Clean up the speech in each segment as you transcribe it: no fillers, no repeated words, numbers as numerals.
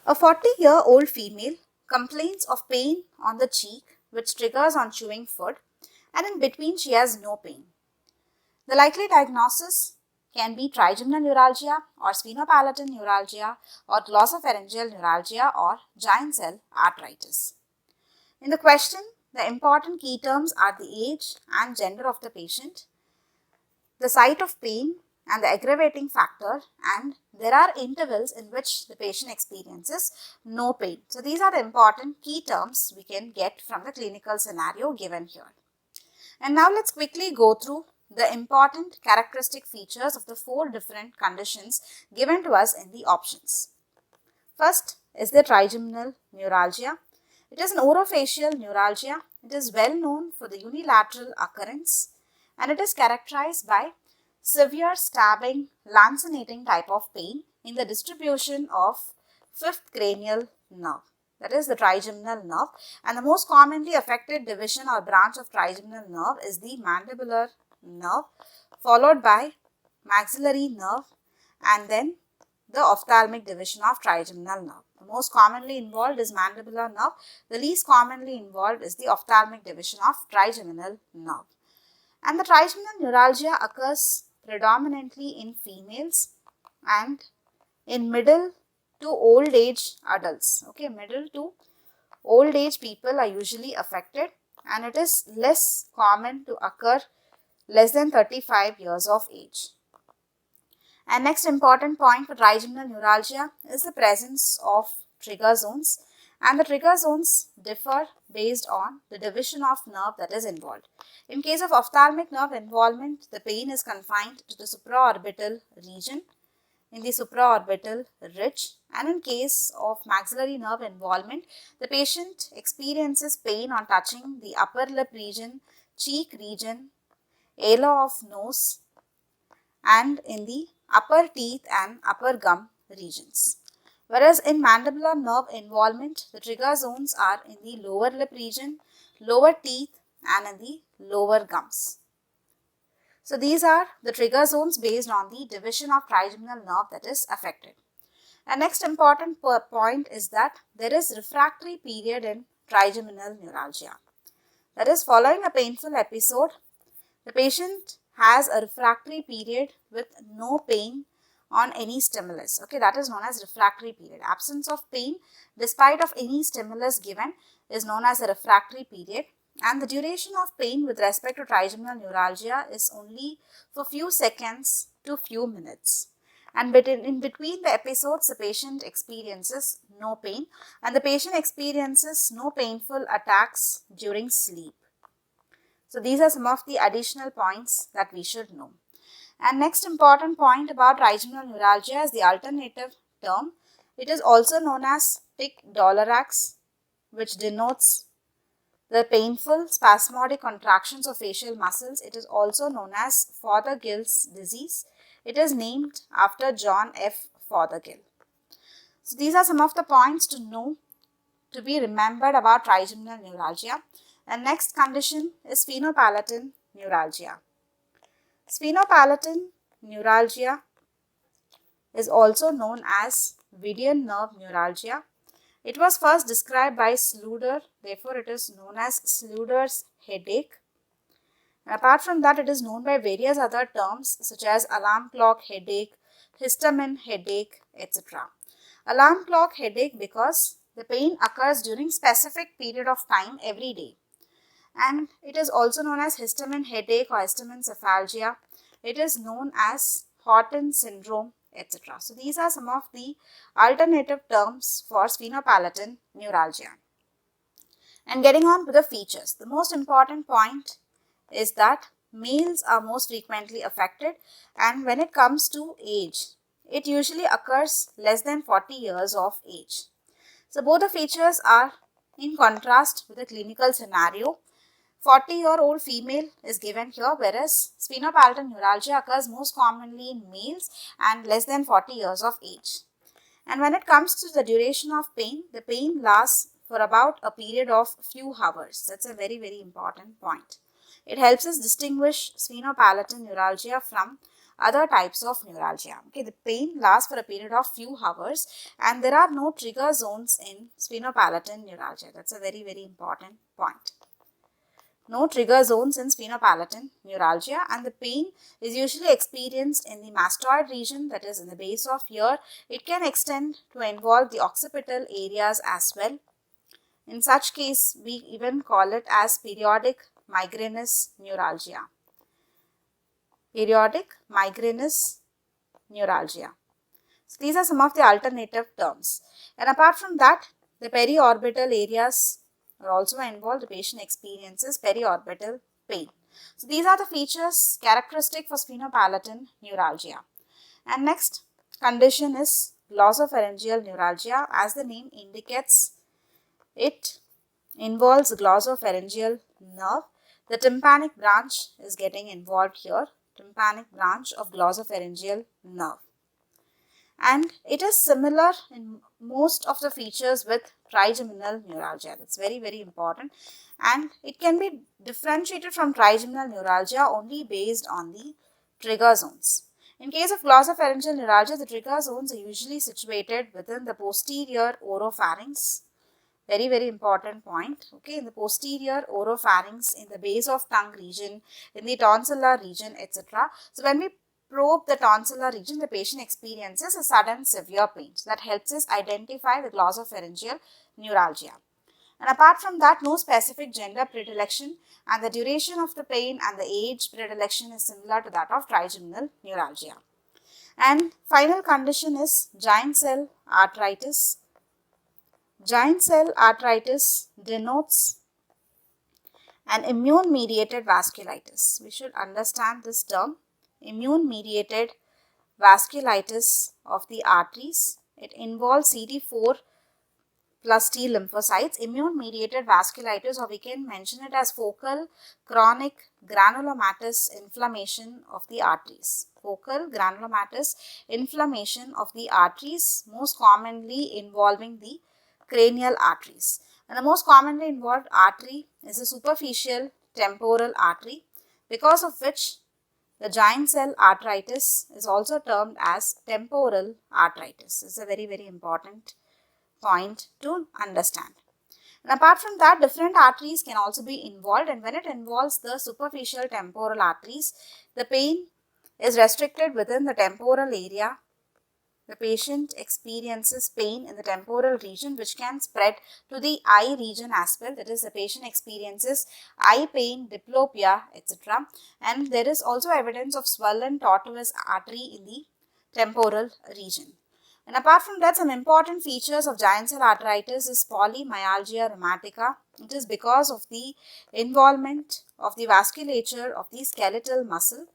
A 40-year-old female complains of pain on the cheek which triggers on chewing food, and in between she has no pain. The likely diagnosis can be trigeminal neuralgia or sphenopalatine neuralgia or glossopharyngeal neuralgia or giant cell arteritis. In the question, the important key terms are the age and gender of the patient, the site of pain and the aggravating factor, and there are intervals in which the patient experiences no pain. So these are the important key terms we can get from the clinical scenario given here. And now let's quickly go through the important characteristic features of the 4 different conditions given to us in the options. First is the trigeminal neuralgia. It is an orofacial neuralgia. It is well known for the unilateral occurrence, and it is characterized by severe stabbing, lancinating type of pain in the distribution of 5th cranial nerve, that is the trigeminal nerve, and the most commonly affected division or branch of trigeminal nerve is the mandibular nerve, followed by maxillary nerve, and then the ophthalmic division of trigeminal nerve. The most commonly involved is mandibular nerve. The least commonly involved is the ophthalmic division of trigeminal nerve. And the trigeminal neuralgia occurs predominantly in females and in middle to old age adults. Okay, middle to old age people are usually affected, and it is less common to occur less than 35 years of age. And next important point for trigeminal neuralgia is the presence of trigger zones, and the trigger zones differ based on the division of nerve that is involved. In case of ophthalmic nerve involvement, the pain is confined to the supraorbital region, in the supraorbital ridge, and in case of maxillary nerve involvement, the patient experiences pain on touching the upper lip region, cheek region, ala of nose, and in the upper teeth and upper gum regions. Whereas in mandibular nerve involvement, the trigger zones are in the lower lip region, lower teeth, and in the lower gums. So these are the trigger zones based on the division of trigeminal nerve that is affected. And next important point is that there is refractory period in trigeminal neuralgia. That is, following a painful episode, the patient has a refractory period with no pain on any stimulus. Okay, that is known as refractory period. Absence of pain despite of any stimulus given is known as a refractory period, and the duration of pain with respect to trigeminal neuralgia is only for few seconds to few minutes. And in between the episodes, the patient experiences no pain, and the patient experiences no painful attacks during sleep. So these are some of the additional points that we should know. And next important point about trigeminal neuralgia is the alternative term. It is also known as tic dolorax, which denotes the painful spasmodic contractions of facial muscles. It is also known as Fothergill's disease. It is named after John F. Fothergill. So these are some of the points to know, to be remembered about trigeminal neuralgia. And next condition is sphenopalatine neuralgia. Sphenopalatine neuralgia is also known as Vidian nerve neuralgia. It was first described by Sluder, therefore it is known as Sluder's headache. And apart from that, it is known by various other terms such as alarm clock headache, histamine headache, etc. Alarm clock headache because the pain occurs during specific period of time every day. And it is also known as histamine headache or histamine It is known as Horton syndrome, etc. So these are some of the alternative terms for sphenopalatine neuralgia. And getting on to the features, the most important point is that males are most frequently affected, and when it comes to age, it usually occurs less than 40 years of age. So both the features are in contrast with the clinical scenario. 40-year-old female is given here, whereas sphenopalatine neuralgia occurs most commonly in males and less than 40 years of age. And when it comes to the duration of pain, the pain lasts for about a period of few hours. That's a very, very important point. It helps us distinguish sphenopalatine neuralgia from other types of neuralgia. Okay, the pain lasts for a period of few hours and there are no trigger zones in sphenopalatine neuralgia. That's a very, very important point. No trigger zones in sphenopalatine neuralgia, and the pain is usually experienced in the mastoid region, that is in the base of ear. It can extend to involve the occipital areas as well. In such case, we even call it as periodic migrainous neuralgia. Periodic migrainous neuralgia. So these are some of the alternative terms. And apart from that, the periorbital areas are also involved. The patient experiences periorbital pain. So these are the features characteristic for sphenopalatine neuralgia. And next condition is glossopharyngeal neuralgia. As the name indicates, it involves glossopharyngeal nerve. The tympanic branch is getting involved here. Tympanic branch of glossopharyngeal nerve. And it is similar in most of the features with trigeminal neuralgia. That's very, very important. And it can be differentiated from trigeminal neuralgia only based on the trigger zones. In case of glossopharyngeal neuralgia, the trigger zones are usually situated within the posterior oropharynx. Very, very important point. Okay, in the posterior oropharynx, in the base of tongue region, in the tonsillar region, etc. So when we probe the tonsillar region, the patient experiences a sudden severe pain. So that helps us identify the glossopharyngeal neuralgia. And apart from that, no specific gender predilection, and the duration of the pain and the age predilection is similar to that of trigeminal neuralgia. And final condition is giant cell arteritis. Giant cell arteritis denotes an immune mediated vasculitis. We should understand this term, immune mediated vasculitis of the arteries. It involves CD4 plus T lymphocytes. Immune mediated vasculitis, or we can mention it as focal chronic granulomatous inflammation of the arteries. Focal granulomatous inflammation of the arteries, most commonly involving the cranial arteries. And the most commonly involved artery is the superficial temporal artery, because of which the giant cell arteritis is also termed as temporal arteritis. This is a very, very important point to understand. And apart from that, different arteries can also be involved, and when it involves the superficial temporal arteries, the pain is restricted within the temporal area. The patient experiences pain in the temporal region, which can spread to the eye region as well. That is, the patient experiences eye pain, diplopia, etc. And there is also evidence of swollen tortuous artery in the temporal region. And apart from that, some important features of giant cell arteritis is polymyalgia rheumatica. It is because of the involvement of the vasculature of the skeletal muscle.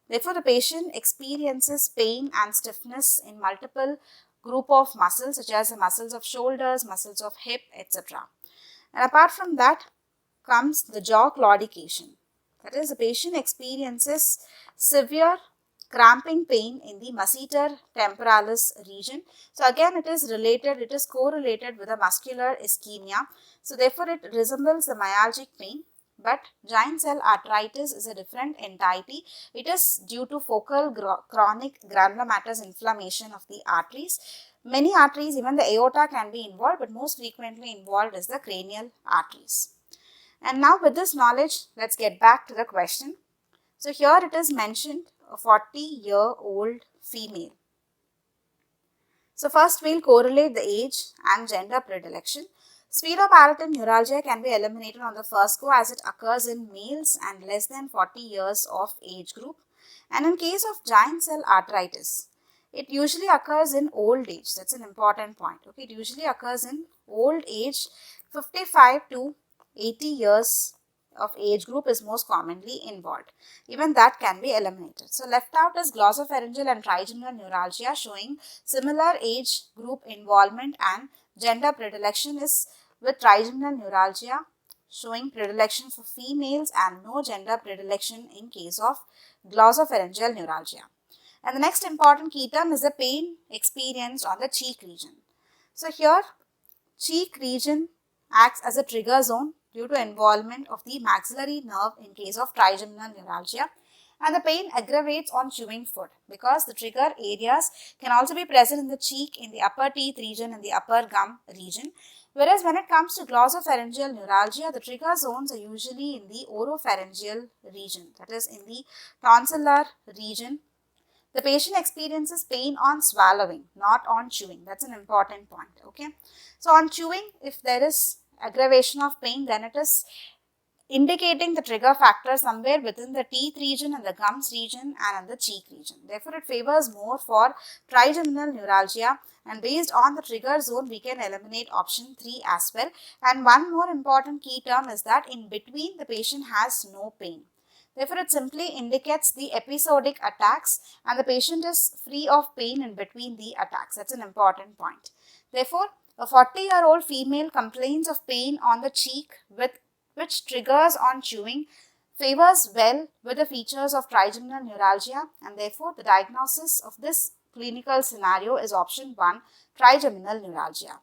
Therefore, the patient experiences pain and stiffness in multiple group of muscles, such as the muscles of shoulders, muscles of hip, etc. And apart from that comes the jaw claudication. That is, the patient experiences severe cramping pain in the masseter temporalis region. So again, it is correlated with a muscular ischemia. So therefore, it resembles the myalgic pain. But giant cell arteritis is a different entity. It is due to focal chronic granulomatous inflammation of the arteries. Many arteries, even the aorta, can be involved, but most frequently involved is the cranial arteries. And now with this knowledge, let's get back to the question. So here it is mentioned a 40-year-old female. So first we'll correlate the age and gender predilection. Sphenopalatine neuralgia can be eliminated on the first go as it occurs in males and less than 40 years of age group. And in case of giant cell arteritis, it usually occurs in old age. That's an important point. Okay, it usually occurs in old age. 55 to 80 years of age group is most commonly involved. Even that can be eliminated. So left out is glossopharyngeal and trigeminal neuralgia, showing similar age group involvement, and gender predilection is with trigeminal neuralgia showing predilection for females and no gender predilection in case of glossopharyngeal neuralgia. And the next important key term is the pain experienced on the cheek region. So here, cheek region acts as a trigger zone due to involvement of the maxillary nerve in case of trigeminal neuralgia, and the pain aggravates on chewing food because the trigger areas can also be present in the cheek, in the upper teeth region, in the upper gum region. Whereas when it comes to glossopharyngeal neuralgia, the trigger zones are usually in the oropharyngeal region, that is in the tonsillar region. The patient experiences pain on swallowing, not on chewing. That's an important point. Okay. So on chewing, if there is aggravation of pain, then it is indicating the trigger factor somewhere within the teeth region and the gums region and in the cheek region. Therefore, it favors more for trigeminal neuralgia, and based on the trigger zone, we can eliminate option 3 as well. And one more important key term is that in between the patient has no pain. Therefore, it simply indicates the episodic attacks and the patient is free of pain in between the attacks. That's an important point. Therefore, a 40-year-old female complains of pain on the cheek which triggers on chewing favors well with the features of trigeminal neuralgia, and therefore the diagnosis of this clinical scenario is option 1, trigeminal neuralgia.